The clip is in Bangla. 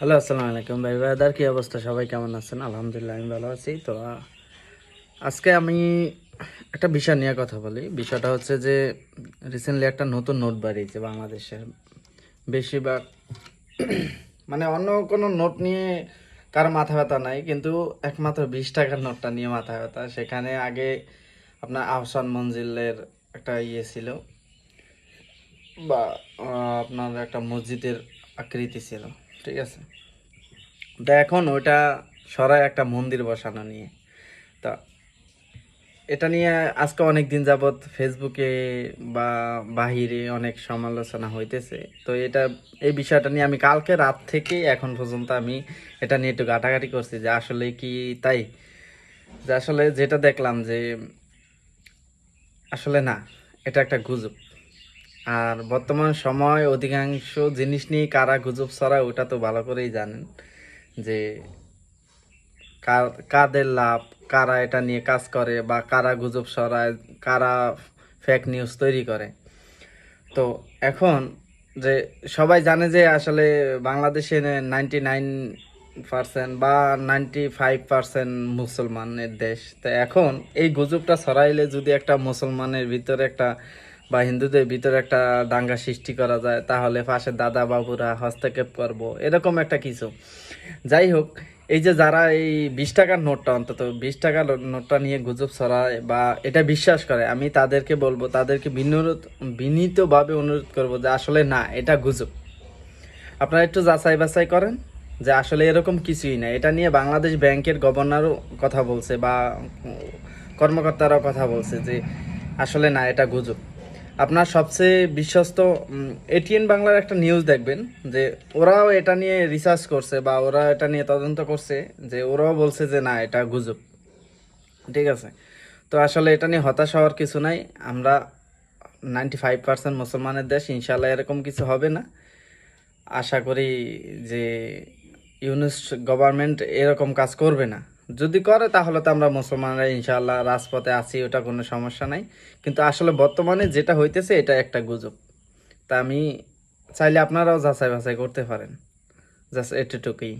হ্যালো, আসসালামু আলাইকুম ভাই ব্রাদার, কি অবস্থা? সবাই কেমন আছেন? আলহামদুলিল্লাহ আমি ভালো আছি। তো আজকে আমি একটা বিষয় নিয়ে কথা বলি। বিষয়টা হচ্ছে যে রিসেন্টলি একটা নতুন নোট বাড়িয়েছে বাংলাদেশে। বেশিরভাগ মানে অন্য কোনো নোট নিয়ে কারো মাথা ব্যথা নাই, কিন্তু একমাত্র 20 টাকার নোটটা নিয়ে মাথা ব্যথা। সেখানে আগে আপনার আহসান মঞ্জিলের একটা ইয়ে ছিল, বা আপনার একটা মসজিদের আকৃতি ছিল, ঠিক আছে? তো এখন ওইটা সরায় একটা মন্দির বসানো নিয়ে। তা এটা নিয়ে আজকে অনেক দিন যাবৎ ফেসবুকে বা বাহিরে অনেক সমালোচনা হইতেছে। তো এই বিষয়টা নিয়ে আমি কালকে রাত থেকে এখন পর্যন্ত আমি এটা নিয়ে একটু ঘাটাঘাটি করছি যে আসলে কি তাই, যে আসলে যেটা দেখলাম যে আসলে না, এটা একটা গুজব। আর বর্তমান সময় অধিকাংশ জিনিস নিয়ে কারা গুজব ছড়ায় ওটা তো ভালো করেই জানেন, যে কাদের লাভ, কারা এটা নিয়ে কাজ করে, বা কারা গুজব ছড়ায়, কারা ফেক নিউজ তৈরি করে। তো এখন যে সবাই জানে যে আসলে বাংলাদেশে 99% বা 95% মুসলমানের দেশ। তো এখন এই গুজবটা ছড়াইলে যদি একটা মুসলমানের ভিতরে একটা বা হিন্দুদের ভিতরে একটা দাঙ্গা সৃষ্টি করা যায়, তাহলে পাশে দাদা বাবুরা হস্তক্ষেপ করবো, এরকম একটা কিছু। যাই হোক, এই যে যারা এই 20 টাকার নোটটা, অন্তত 20 টাকার নোটটা নিয়ে গুজব ছড়ায় বা এটা বিশ্বাস করে, আমি তাদেরকে বলবো, তাদেরকে বিনীতভাবে অনুরোধ করবো যে আসলে না, এটা গুজব। আপনারা একটু যাচাই বাছাই করেন যে আসলে এরকম কিছুই না। এটা নিয়ে বাংলাদেশ ব্যাংকের গভর্নরও কথা বলছে, বা কর্মকর্তারাও কথা বলছে যে আসলে না, এটা গুজব। আপনার সবচেয়ে বিশ্বস্ত এটিএন বাংলার একটা নিউজ দেখবেন, যে ওরাও এটা নিয়ে রিসার্চ করছে বা ওরা এটা নিয়ে তদন্ত করছে, যে ওরাও বলছে যে না, এটা গুজব। ঠিক আছে? তো আসলে এটা নিয়ে হতাশ হওয়ার কিছু নাই। আমরা 95% মুসলমানের দেশ, ইনশাল্লাহ এরকম কিছু হবে না। আশা করি যে ইউনুস গভর্নমেন্ট এরকম কাজ করবে না। যদি করে তাহলে তো আমরা মুসলমানরা ইনশাআল্লাহ রাজপথে আছি, ওটা কোনো সমস্যা নাই। কিন্তু আসলে বর্তমানে যেটা হইতেছে এটা একটা গুজব। তা আমি চাইলে আপনারাও যাচাই বাছাই করতে পারেন। জাস্ট এটুকুই।